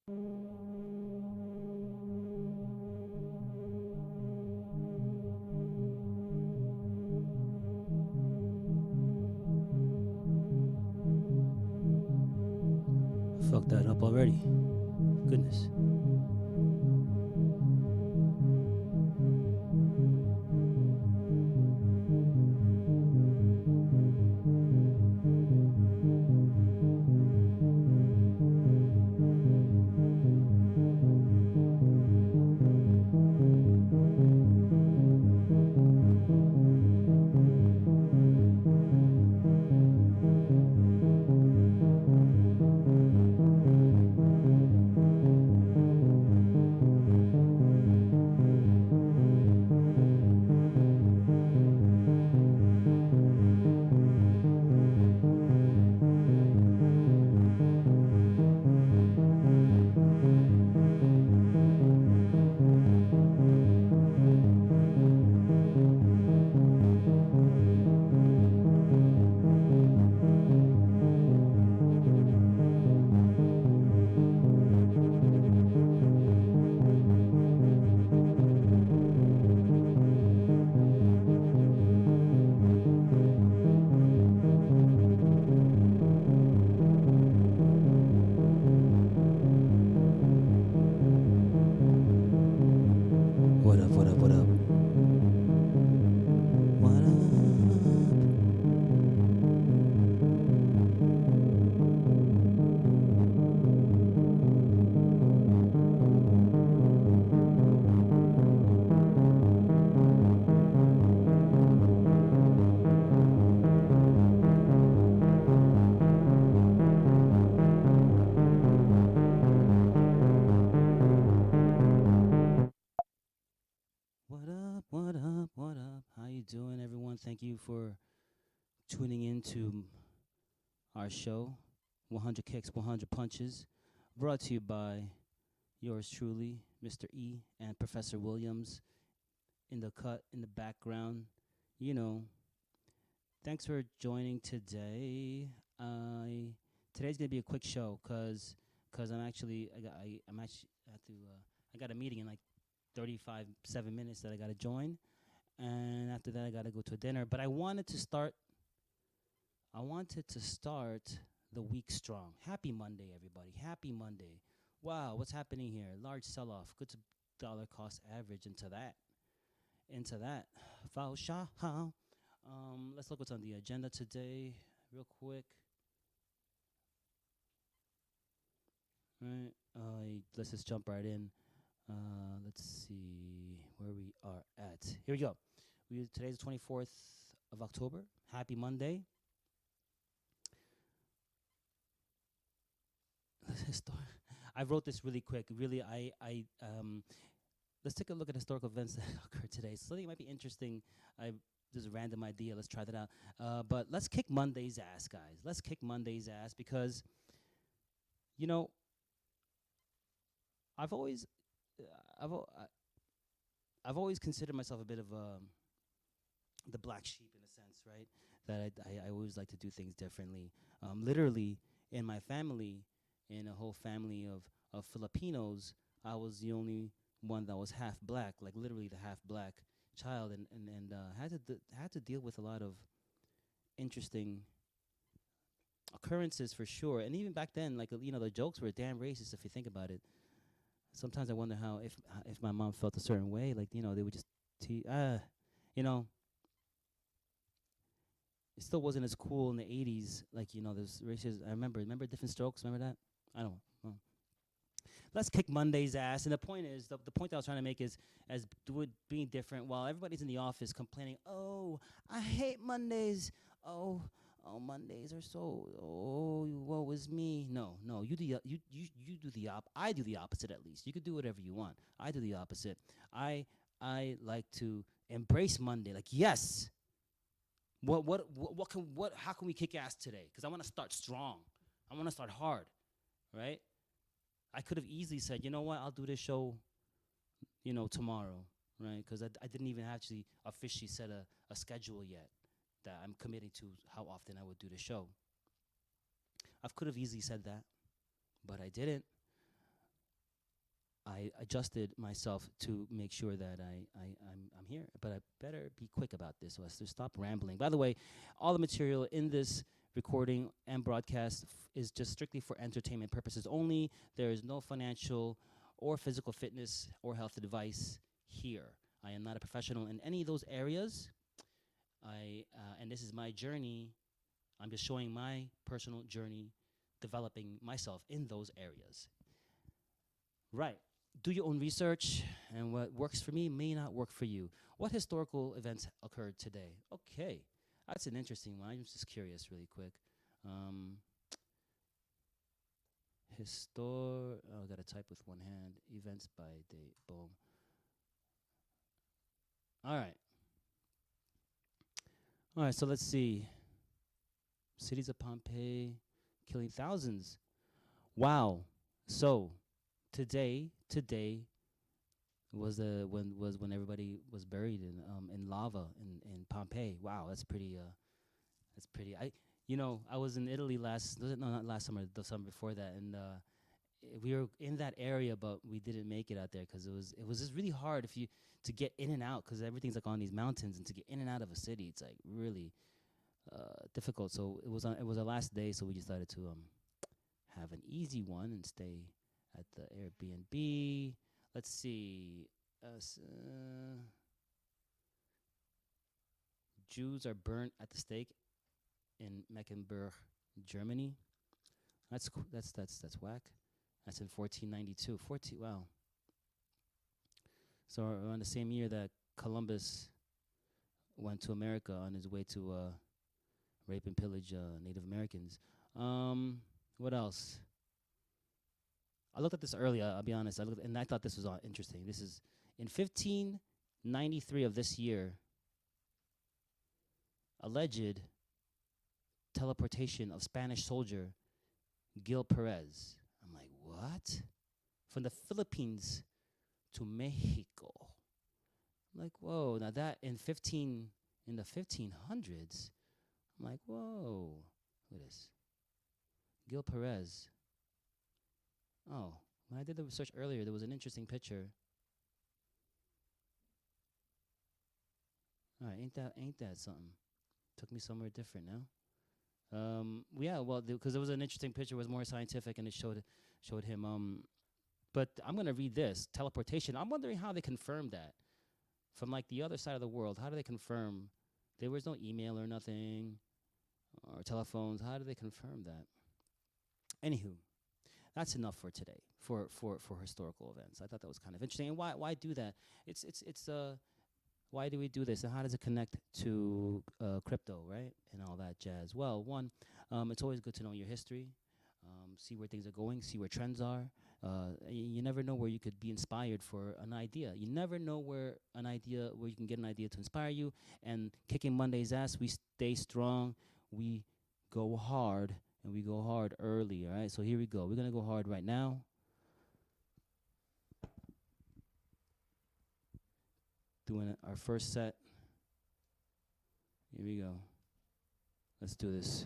Fucked that up already. Goodness. What up, what up, what up? What up? What up, what up, what up? How you doing, everyone? Thank you for tuning in to our show, 100 Kicks, 100 Punches, brought to you by yours truly, Mr. E and Professor Williams in the cut, in the background. You know, thanks for joining today. Today's gonna be a quick show, cause I'm actually I got a meeting in like 7 minutes that I gotta join, and after that I gotta go to a dinner. But I wanted to start the week strong. Happy Monday, everybody. Happy Monday. Wow, what's happening here? Large sell-off. Good to dollar cost average into that. Fao Sha. Let's look what's on the agenda today, real quick. Right. Let's just jump right in. Let's see where we are at. Here we go. Today's the 24th of October. Happy Monday. I wrote this really quick. Really, let's take a look at historical events that occurred today. Something might be interesting. There's a random idea. Let's try that out. But let's kick Monday's ass, guys. Let's kick Monday's ass because, you know, I've always considered myself a bit of the black sheep in a sense, right? That I always like to do things differently. Literally, in my family, in a whole family of Filipinos, I was the only one that was half black, like literally the half black child, and had to deal with a lot of interesting occurrences for sure. And even back then, like the jokes were damn racist if you think about it. Sometimes I wonder how if my mom felt a certain way, like they would just it still wasn't as cool in the 80s, like there's races. I remember Different Strokes, remember that? I don't know. Let's kick Monday's ass. And the point is, the point that I was trying to make is, as being different, while everybody's in the office complaining, oh, I hate Mondays, oh, Mondays are so, oh, woe is me. No, you do the I do the opposite at least. You could do whatever you want. I do the opposite. I like to embrace Monday. Like, yes. How can we kick ass today? Because I want to start strong. I want to start hard, right? I could have easily said, you know what, I'll do this show, tomorrow, right? Because I didn't even actually officially set a schedule yet that I'm committing to how often I would do the show. I could have easily said that, but I didn't. I adjusted myself to make sure that I'm here, but I better be quick about this so as to stop rambling. By the way, all the material in this recording and broadcast is just strictly for entertainment purposes only. There is no financial or physical fitness or health advice here. I am not a professional in any of those areas. And this is my journey. I'm just showing my personal journey, developing myself in those areas. Right. Do your own research, and what works for me may not work for you. What historical events occurred today? Okay, that's an interesting one. I'm just curious really quick. Oh, I gotta type with one hand. Events by date, boom. All right, so let's see. Cities of Pompeii killing thousands. Wow. So today was when everybody was buried in lava in Pompeii. Wow, that's pretty. I was in Italy not last summer, the summer before that, and we were in that area, but we didn't make it out there because it was just really hard to get in and out, because everything's like on these mountains, and to get in and out of a city, it's like really difficult. So it was our last day, so we decided to have an easy one and stay at the Airbnb. Let's see. Jews are burnt at the stake in Mecklenburg, Germany. That's whack. That's in 1492. Wow. So around the same year that Columbus went to America on his way to rape and pillage Native Americans. What else? I looked at this earlier, I'll be honest. I thought this was interesting. This is in 1593 of this year, alleged teleportation of Spanish soldier Gil Perez. I'm like, what? From the Philippines to Mexico. I'm like, whoa. Now that in the 1500s, I'm like, whoa. Look at this. Gil Perez. Oh, when I did the research earlier, there was an interesting picture. All right, ain't that something? Took me somewhere different now. Yeah, well, because there was an interesting picture, it was more scientific, and it showed him. But I'm gonna read this teleportation. I'm wondering how they confirmed that from like the other side of the world. How do they confirm? There was no email or nothing, or telephones. How do they confirm that? Anywho, that's enough for today for historical events. I thought that was kind of interesting. And why do that? It's why do we do this, and how does it connect to crypto, right, and all that jazz? Well, one, it's always good to know your history, see where things are going, see where trends are. You never know where you could be inspired for an idea. You never know where you can get an idea to inspire you. And kicking Monday's ass, we stay strong, we go hard, and we go hard early, all right? So here we go. We're going to go hard right now. Doing our first set. Here we go. Let's do this.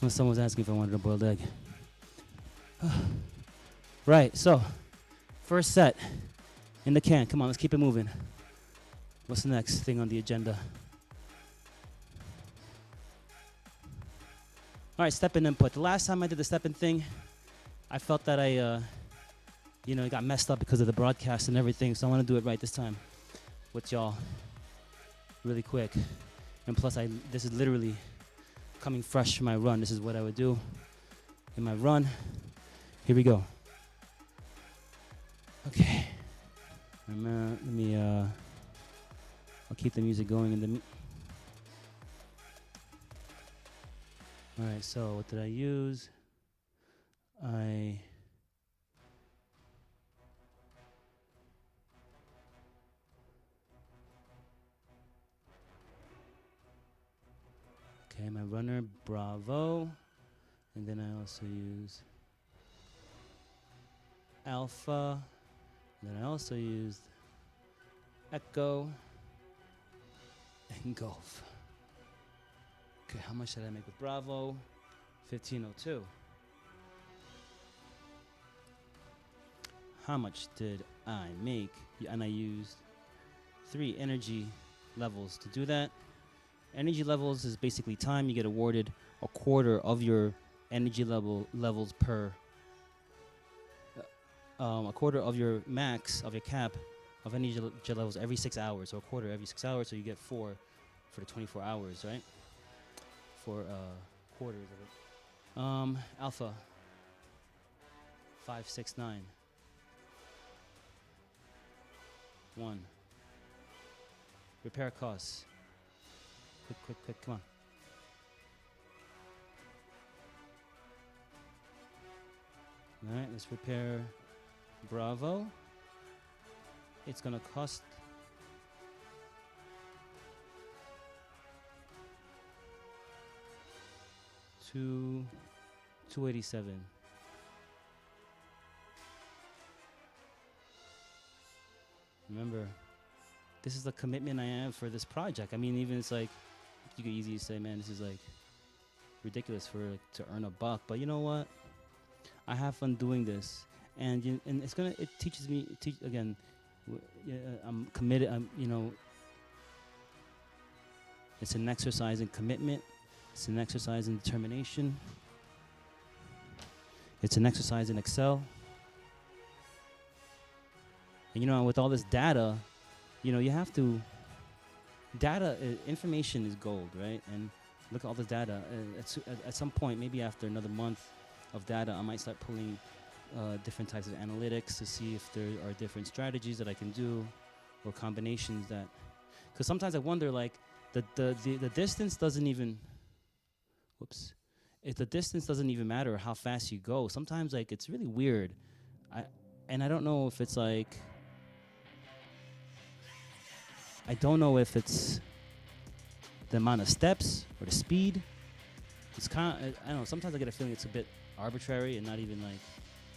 When someone was asking if I wanted a boiled egg. Right, so first set in the can. Come on, let's keep it moving. What's the next thing on the agenda? All right, step-in input. The last time I did the step-in thing, I felt that it got messed up because of the broadcast and everything, so I want to do it right this time with y'all really quick. And plus, this is literally coming fresh from my run. This is what I would do in my run. Here we go. Okay. I'll keep the music going in the all right, so what did I use? Okay, my runner, Bravo. And then I also use Alpha. And then I also used Echo and Golf. Okay, how much did I make with Bravo? 1502. How much did I make? And I used 3 energy levels to do that. Energy levels is basically time. You get awarded a quarter of your energy levels per a quarter of your max of your cap of energy levels every 6 hours, or a quarter every 6 hours. So you get 4 for the 24 hours, right? 4 quarters of it. Alpha 569 1. Repair costs. Quick, come on. All right, let's repair Bravo. It's gonna cost $287. Remember, this is the commitment I have for this project. I mean, even it's like, you could easily say, man, this is like ridiculous to earn $1. But you know what? I have fun doing this, and it teaches me. Again, I'm committed. It's an exercise in commitment. It's an exercise in determination. It's an exercise in Excel. And with all this data, you have to. Information is gold, right? And look at all this data. At some point, maybe after another month of data, I might start pulling different types of analytics to see if there are different strategies that I can do, or combinations that. Because sometimes I wonder, like, the distance doesn't even. Whoops. If the distance doesn't even matter how fast you go, sometimes like it's really weird. I don't know if it's like. I don't know if it's the amount of steps or the speed. It's kind of, I don't know, sometimes I get a feeling it's a bit arbitrary and not even like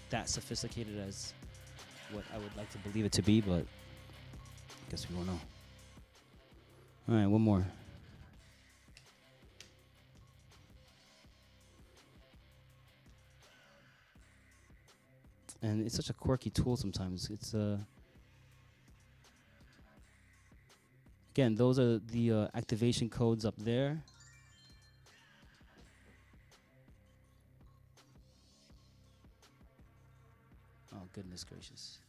that sophisticated as what I would like to believe it to be, but I guess we won't know. All right, one more. And it's such a quirky tool sometimes. It's again, those are the activation codes up there. Oh, goodness gracious.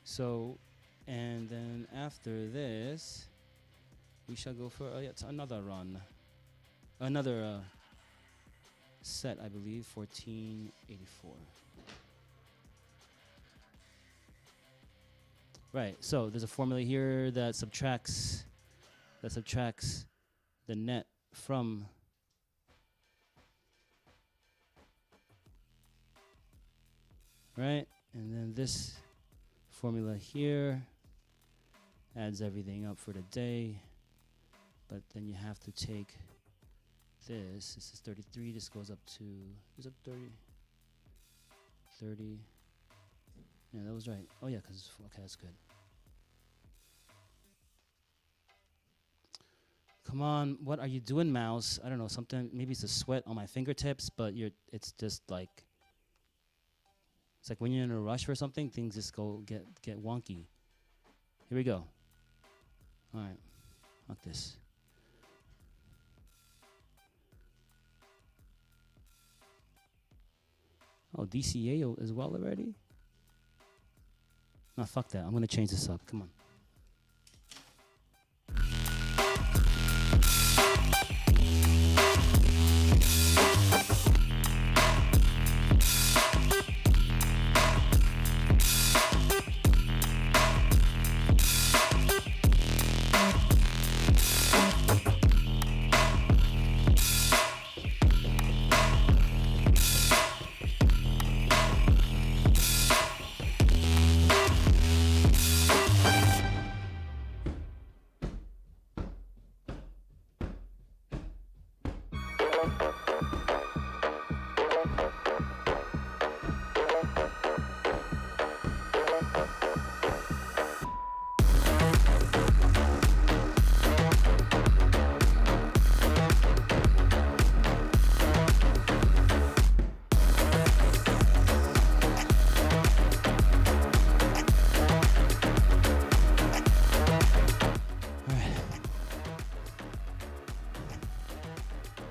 So, and then after this, we shall go for yet another run. Another set, I believe, 1484. Right, so there's a formula here that subtracts the net from right, and then this formula here adds everything up for the day, but then you have to take this is 33, this goes up to, is it 30, Yeah, that was right. Oh yeah, because okay, that's good. Come on, what are you doing, mouse? I don't know, something. Maybe it's a sweat on my fingertips, but it's just like. It's like when you're in a rush for something, things just get wonky. Here we go. All right, like this. Oh, DCA as well already? No, fuck that. I'm gonna change this up. Come on.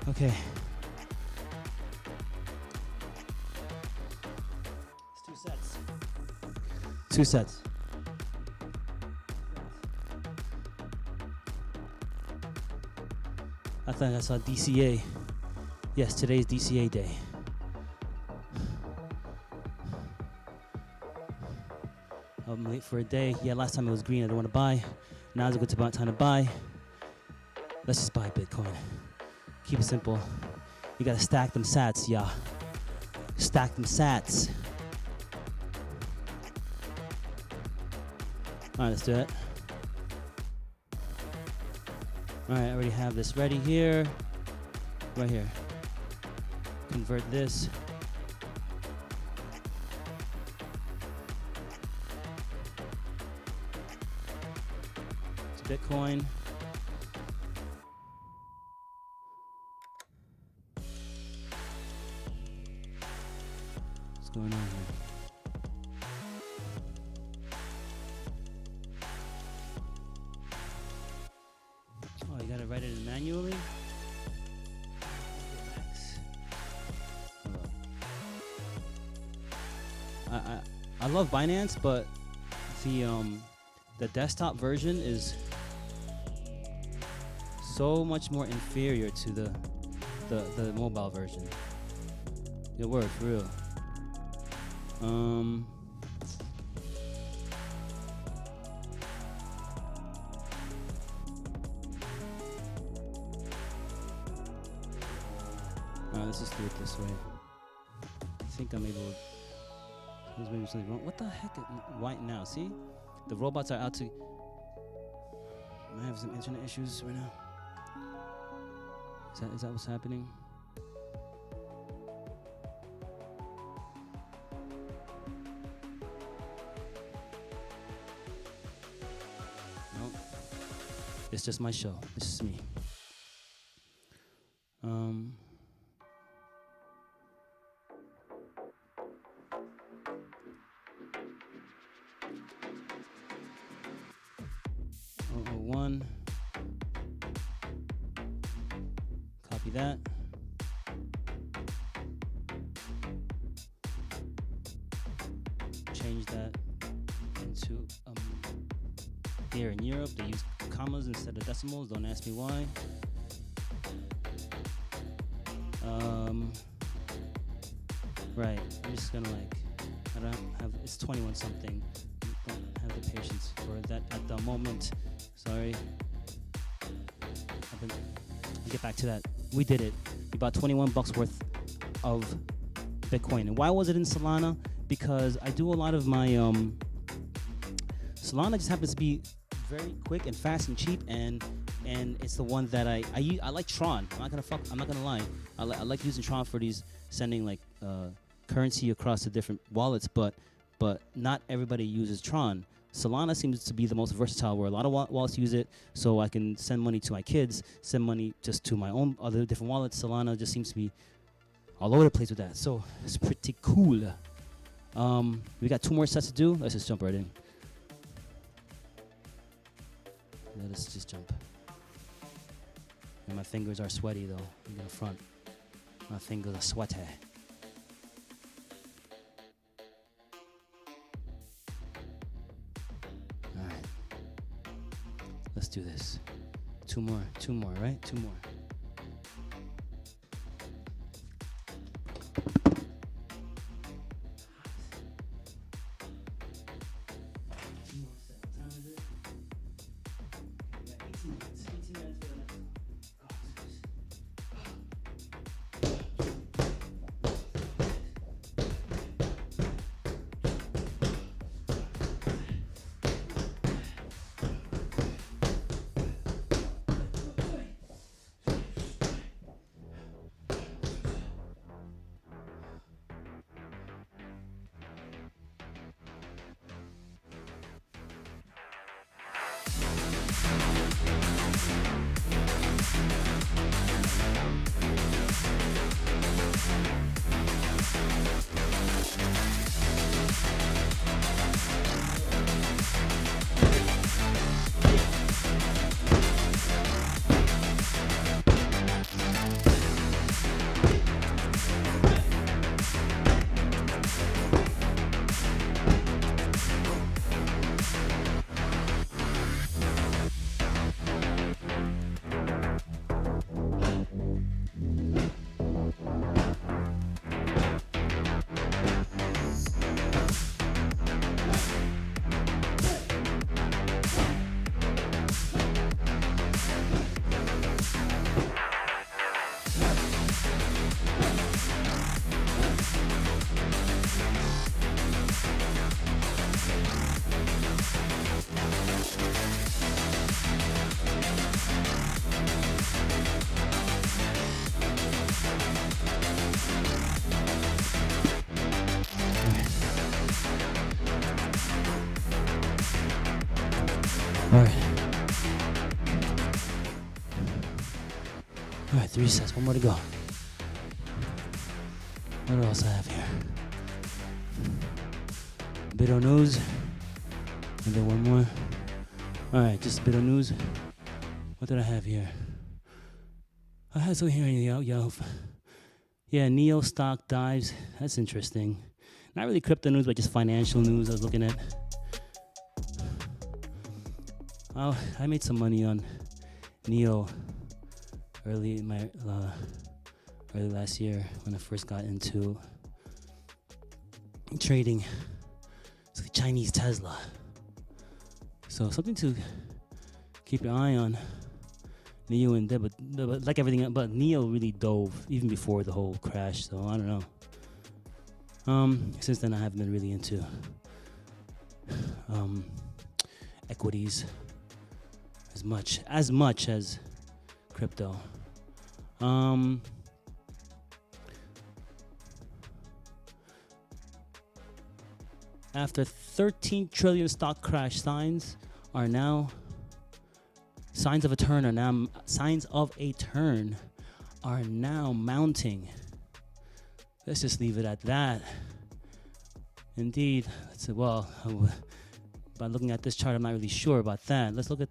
Okay. It's 2 sets. 2 sets. I thought I saw DCA. Yes, today's DCA day. I'm late for a day. Yeah, last time it was green. I don't want to buy. Now's a good time to buy. Let's just buy Bitcoin. Keep it simple. You gotta stack them sats, yeah. Stack them sats. Alright, let's do it. Alright, I already have this ready here. Right here. Convert this. To Bitcoin. What's going on here? Oh, you gotta write it in manually? I love Binance, but the desktop version is so much more inferior to the mobile version. Your word, for real. Let's just do it this way. I think I'm able to. There's maybe something wrong. What the heck? White now. See? The robots are out to. I have some internet issues right now. Is that what's happening? Nope. It's just my show. It's just me. Copy that. Change that into here in Europe they use commas instead of decimals. Don't ask me why. Right. I'm just gonna I don't have. It's 21 something. Don't have the patience for that at the moment. Sorry. I'll get back to that. We did it. We bought 21 bucks worth of Bitcoin. And why was it in Solana? Because I do a lot of my Solana just happens to be very quick and fast and cheap, and it's the one that I like Tron. I'm not gonna lie. I like using Tron for these sending currency across the different wallets, but but not everybody uses Tron. Solana seems to be the most versatile, where a lot of wallets use it, so I can send money to my kids, send money just to my own other different wallets. Solana just seems to be all over the place with that, so it's pretty cool. We got 2 more sets to do. Let's just jump right in. Let us just jump. And my fingers are sweaty though, in the front. My fingers are sweaty. Alright. Let's do this. 2 more, right? 2 more. All right, 3 sets, 1 more to go. What else I have here? Bit of news, and then 1 more. All right, just a bit of news. What did I have here? I had something here in the yeah, Neo stock dives. That's interesting. Not really crypto news, but just financial news I was looking at. I made some money on Neo early last year when I first got into trading. It's like Chinese Tesla. So something to keep your eye on. Neo and Deb, but like everything, but Neo really dove even before the whole crash. So I don't know. Since then I haven't been really into equities as much as crypto. After 13 trillion stock crash, signs of a turn are now mounting. Let's just leave it at that. Indeed, by looking at this chart, I'm not really sure about that. Let's look at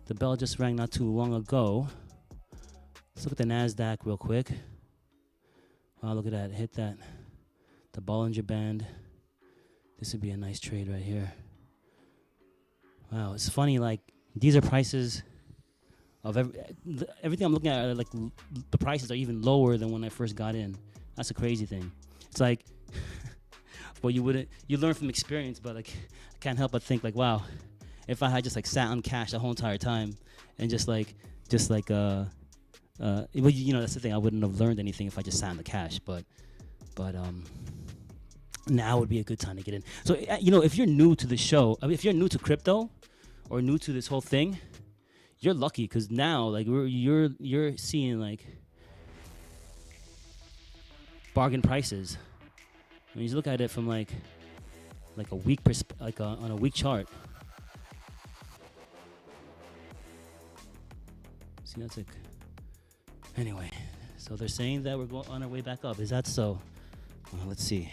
the bell just rang not too long ago. Let's look at the NASDAQ real quick. Wow, look at that. Hit that. The Bollinger Band. This would be a nice trade right here. Wow, it's funny, like, these are prices of everything I'm looking at are like the prices are even lower than when I first got in. That's a crazy thing. It's like, well, you learn from experience, but like, I can't help but think like, wow, if I had just like sat on cash the whole entire time and just like, well, you know, that's the thing. I wouldn't have learned anything if I just sat on the cash, but now would be a good time to get in. So, you know, if you're new to the show, I mean, if you're new to crypto or new to this whole thing, you're lucky because now, like, you're seeing like bargain prices. When you look at it from like like a week on a week chart. See, that's like anyway. So they're saying that we're going on our way back up. Is that so? Let's see.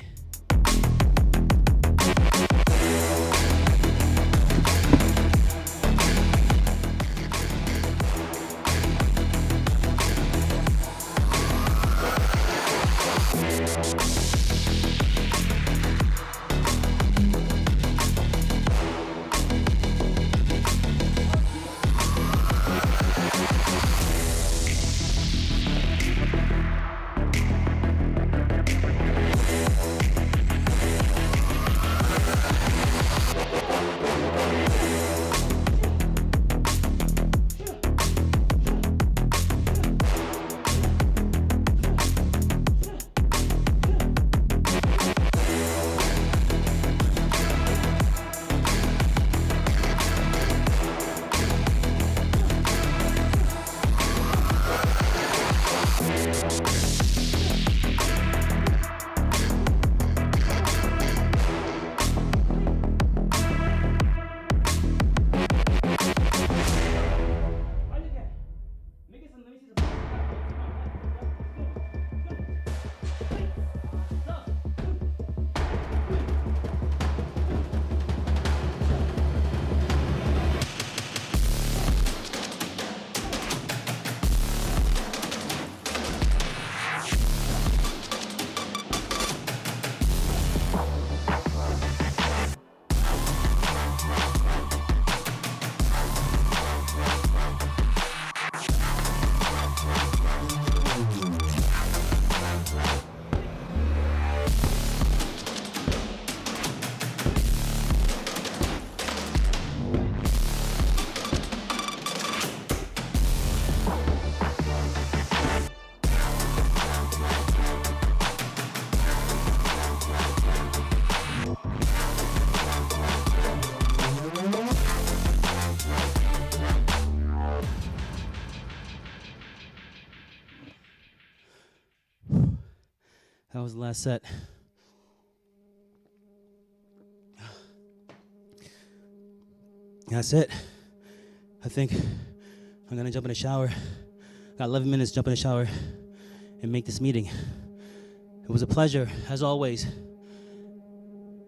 That was the last set. That's it. I think I'm gonna jump in the shower. Got 11 minutes to jump in the shower and make this meeting. It was a pleasure, as always.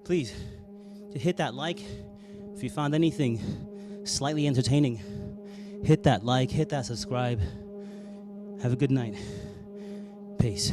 Please, to hit that like. If you found anything slightly entertaining, hit that like, hit that subscribe. Have a good night. Peace.